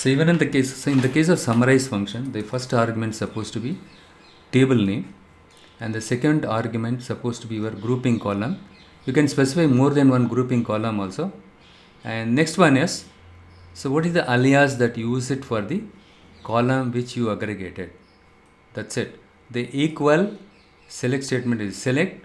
So even in the case of summarize function, the first argument is supposed to be table name, and the second argument is supposed to be your grouping column. You can specify more than one grouping column also. And next one is, so what is the alias that you use it for the column which you aggregated? That's it. The equal select statement is select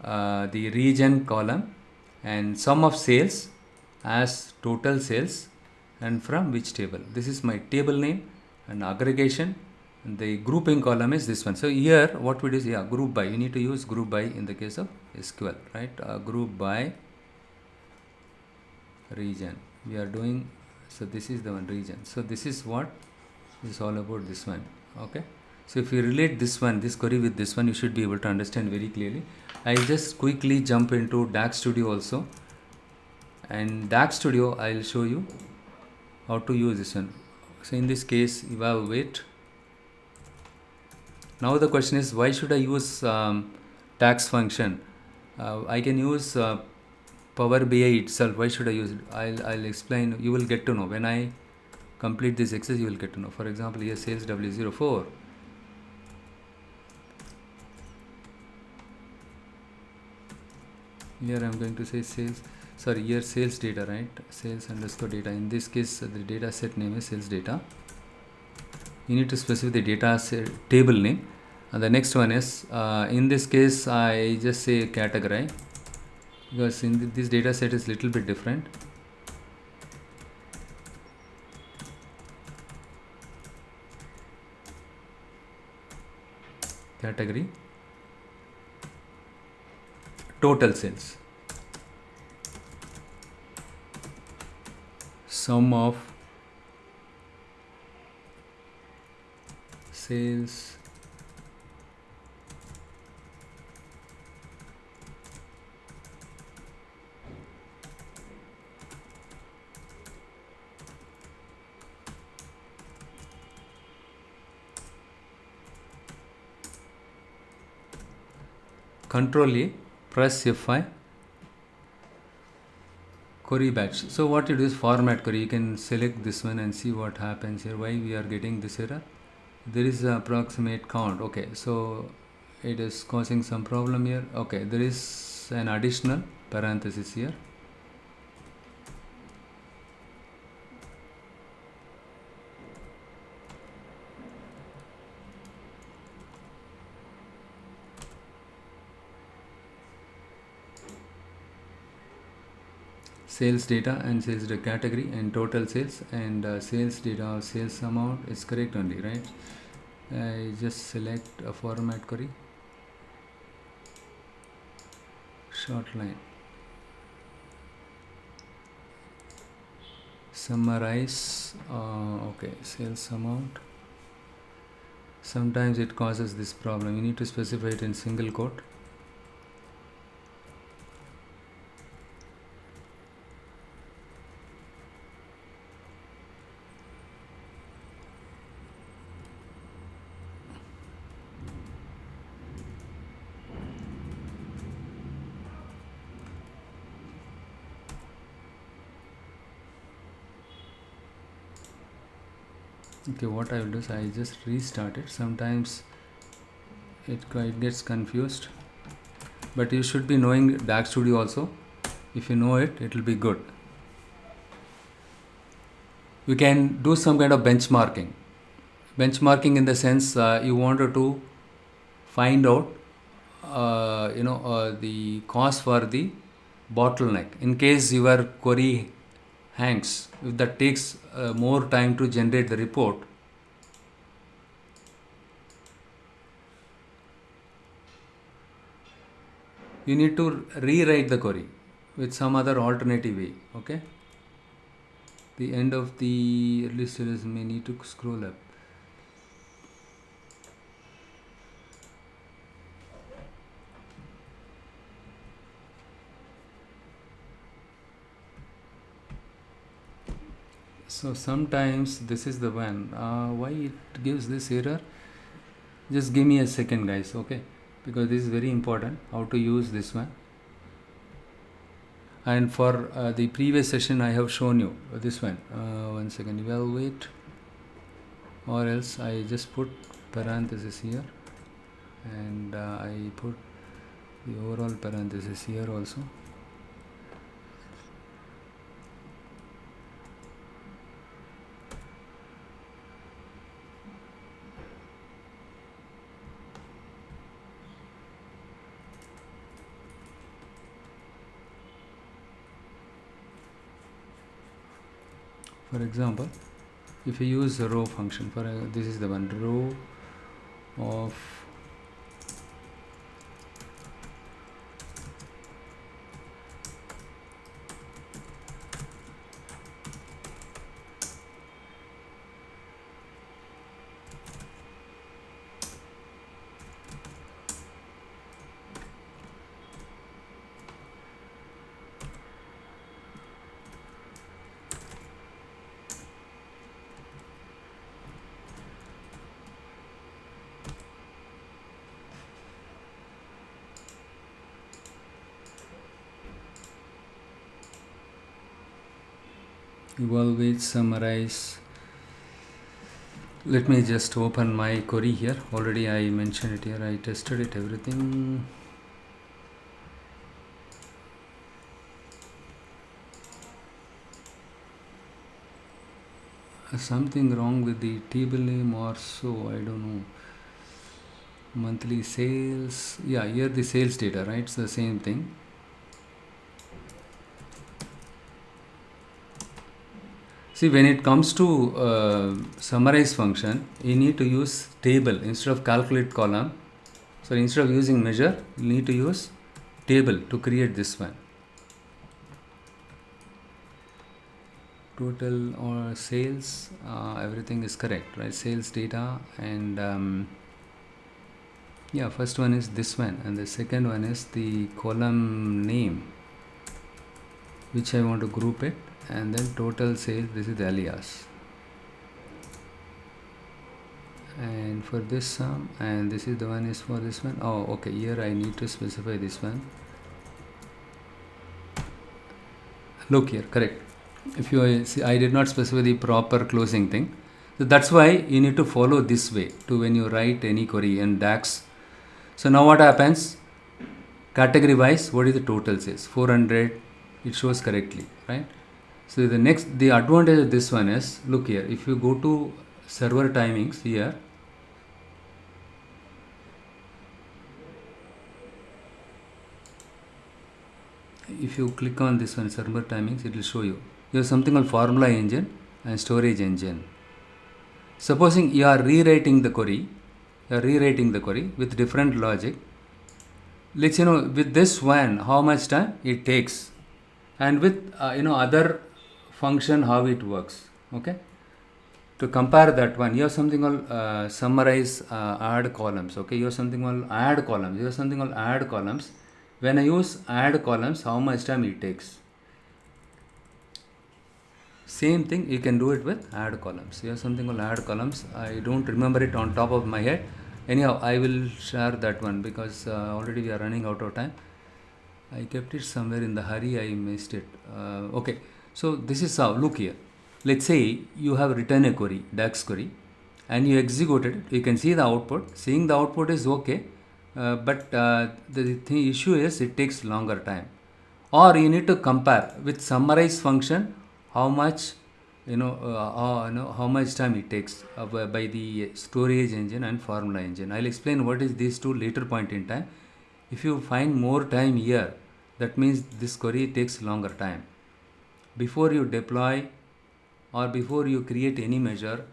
the region column and sum of sales as total sales and from which table. This is my table name and aggregation, and the grouping column is this one. So here what we do is, group by. You need to use group by in the case of SQL, right? Group by region we are doing. So this is the one region. So this is what is all about this one. Okay, so if you relate this query with this one, you should be able to understand very clearly. I just quickly jump into DAX Studio also, and DAX Studio I'll show you how to use this one. So in this case, evaluate. Now the question is, why should I use DAX function? I can use Power BI itself. Why should I use it? I'll explain. You will get to know when I complete this exercise. You will get to know. For example, here sales W04. Here I'm going to say sales. Sorry, here sales data, right? Sales underscore data. In this case, the data set name is sales data. You need to specify the data set table name. And the next one is, in this case, I just say category, because in this data set is little bit different. Category total sales, sum of sales Control A, press F5, query batch. So what you do is format query. You can select this one and see what happens here. Why we are getting this error? There is an approximate count. Okay, so it is causing some problem here. Okay, there is an additional parenthesis here. Sales data and sales data category and total sales, and sales data or sales amount is correct only, right? I just select a format query, short line, summarize. Okay, sales amount. Sometimes it causes this problem. You need to specify it in single quote. Okay, what I will do is I just restart it. Sometimes it gets confused, but you should be knowing DAX Studio also. If you know it, it will be good. You can do some kind of benchmarking. Benchmarking in the sense you wanted to find out the cause for the bottleneck. In case your query hangs, if that takes more time to generate the report, you need to rewrite the query with some other alternative way. Okay, the end of the list is may need to scroll up. So sometimes this is the one. Why it gives this error? Just give me a second, guys. Okay, because this is very important. How to use this one. And for the previous session I have shown you this one. One second, evaluate, or else I just put parenthesis here, and I put the overall parenthesis here also. For example, if you use a row function for this is the one, row of evaluate, summarize. Let me just open my query here. Already I mentioned it here, I tested it, everything. Something wrong with the table name or so, I don't know. Monthly sales, yeah, here the sales data, right? It's the same thing. See, when it comes to summarize function, you need to use table instead of calculate column. So instead of using measure, you need to use table to create this one. Total or sales, everything is correct, right? Sales data, and yeah, first one is this one, and the second one is the column name, which I want to group it, and then total sales, this is the alias, and for this sum, and this is the one is for this one. Oh, okay, here I need to specify this one. Look here, correct. If you see, I did not specify the proper closing thing, so that's why you need to follow this way to when you write any query in DAX. So now what happens, category wise, what is the total sales? 400, it shows correctly, right? So the advantage of this one is, look here, if you go to server timings here, if you click on this one, server timings, it will show you. You have something called formula engine and storage engine. Supposing you are rewriting the query with different logic. Let's with this one how much time it takes, and with other function how it works. Okay, to compare that one, you have something called summarize, add columns. Okay, you have something called add columns. When I use add columns, how much time it takes. Same thing you can do it with add columns. You have something called add columns. I don't remember it on top of my head. Anyhow, I will share that one because already we are running out of time. I kept it somewhere in the hurry, I missed it. Okay, so this is how, look here. Let's say you have written a query, DAX query, and you executed it. You can see the output. Seeing the output is okay, but the issue is it takes longer time. Or you need to compare with summarize function how much how much time it takes by the storage engine and formula engine. I'll explain what is these two later point in time. If you find more time here, that means this query takes longer time. Before you deploy or before you create any measure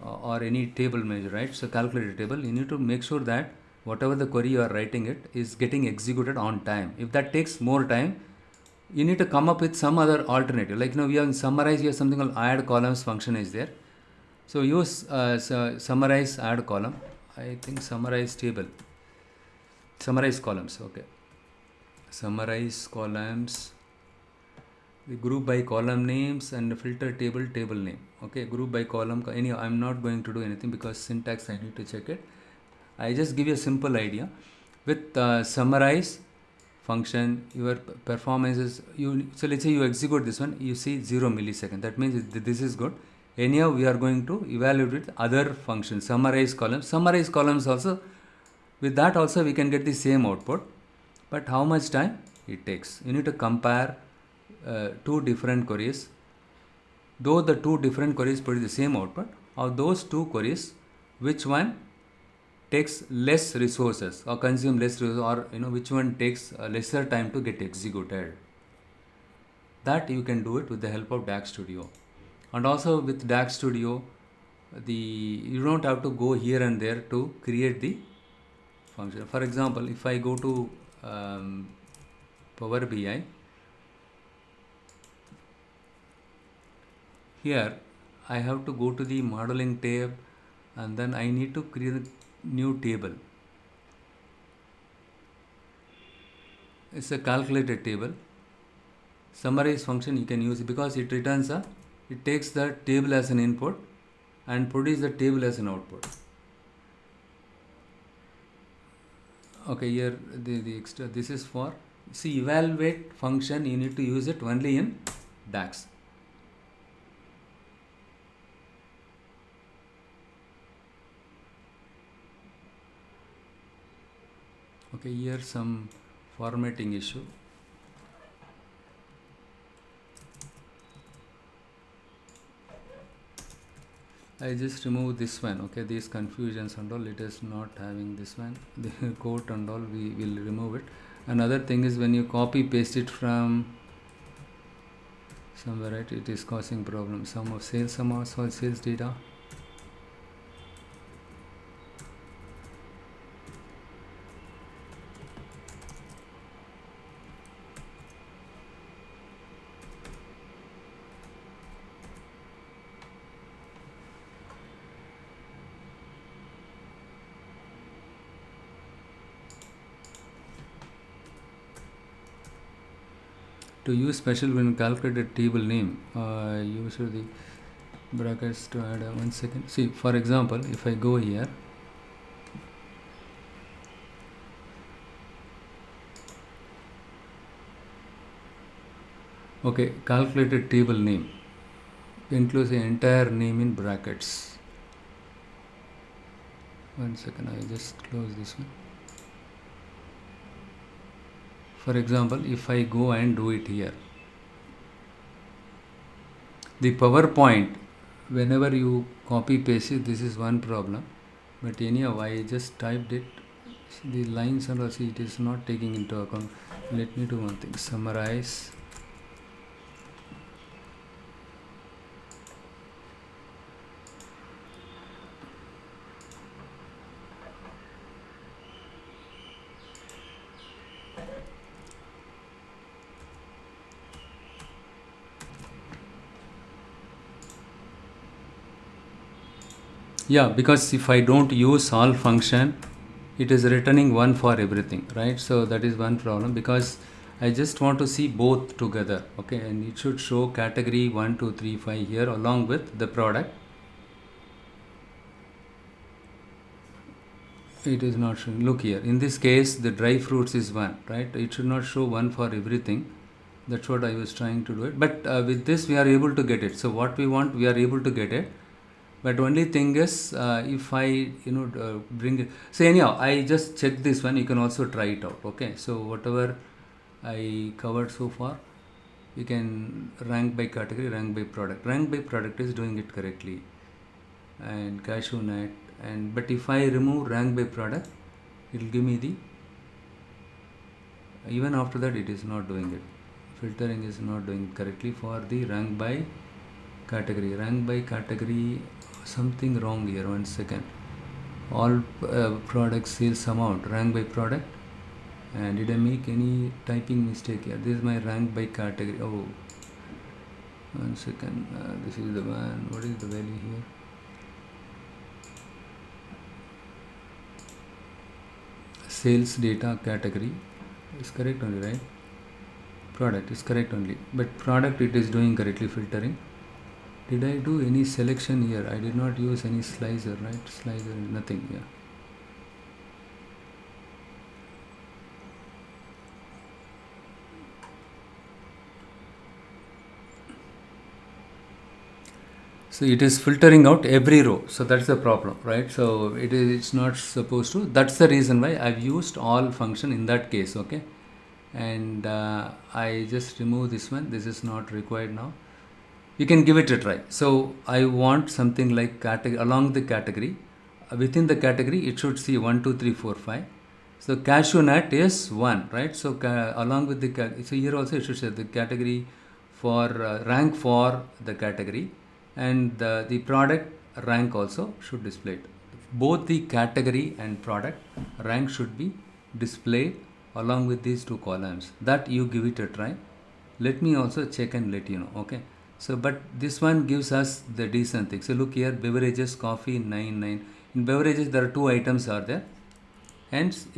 or any table measure, right? So calculate a table, you need to make sure that whatever the query you are writing it is getting executed on time. If that takes more time, you need to come up with some other alternative. Like we have summarize here, something called add columns function is there. So use summarize add column. I think summarize table. Summarize columns. Okay. Summarize columns. The group by column names and filter table name. Okay. Group by column. Anyhow, I'm not going to do anything because syntax I need to check it. I just give you a simple idea. With summarize, function, your performance is, so let's say you execute this one, you see 0 millisecond. That means this is good. Anyhow, we are going to evaluate with other functions, summarize columns. Summarize columns also, with that also we can get the same output. But how much time it takes? You need to compare two different queries. Though the two different queries produce the same output, of those two queries, which one takes less resources or consume less resources, or which one takes lesser time to get executed. That you can do it with the help of DAX Studio. And also with DAX Studio, you don't have to go here and there to create the function. For example, if I go to Power BI, here I have to go to the modeling tab, and then I need to create a new table. It's a calculated table. Summarize function you can use it because it returns it takes the table as an input and produce the table as an output. Okay, here the extra, this is for, see, evaluate function, you need to use it only in DAX. Okay, here some formatting issue. I just remove this one. Okay, these confusions and all, it is not having this one, the quote and all, we will remove it. Another thing is when you copy paste it from somewhere, right, it is causing problems. Some of sales, some of sales data. To use special when calculated table name, use the brackets to add 1 second. See, for example, if I go here, okay, calculated table name includes the entire name in brackets. 1 second, I just close this one. For example, if I go and do it here, the PowerPoint, whenever you copy paste it, this is one problem. But anyhow, I just typed it, the lines and all, see, it is not taking into account. Let me do one thing, summarize. Yeah, because if I don't use all function, it is returning one for everything, right? So that is one problem, because I just want to see both together. Okay, and it should show category 1, 2, 3, 5 here along with the product. It is not showing. Look here, in this case the dry fruits is 1, right? It should not show 1 for everything. That's what I was trying to do it, but with this we are able to get it. So what we want, we are able to get it. But only thing is, if I bring it, so anyhow, I just check this one, you can also try it out. Okay, so whatever I covered so far, you can rank by category, rank by product. Rank by product is doing it correctly, and cashew nut. And but if I remove rank by product, it will give me the, even after that it is not doing it. Filtering is not doing it correctly for the rank by category. Rank by category, something wrong here. 1 second. All product sales amount, rank by product. And did I make any typing mistake here? This is my rank by category. Oh, 1 second. This is the one. What is the value here? Sales data category is correct only, right? Product is correct only, but product it is doing correctly filtering. Did I do any selection here? I did not use any slicer, right? Slicer, nothing here. So it is filtering out every row. So that's the problem, right? So it's not supposed to. That's the reason why I've used all function in that case. Okay, and I just remove this one. This is not required now. You can give it a try. So I want something like category along the category. Within the category, it should see 1, 2, 3, 4, 5. So cashew nut is 1, right? So along with the so here also it should say the category for rank for the category, and the product rank also should display it. Both the category and product rank should be displayed along with these two columns. That you give it a try. Let me also check and let you know. Okay. So but this one gives us the decent thing. So look here, beverages, coffee 99. In beverages there are two items are there, hence it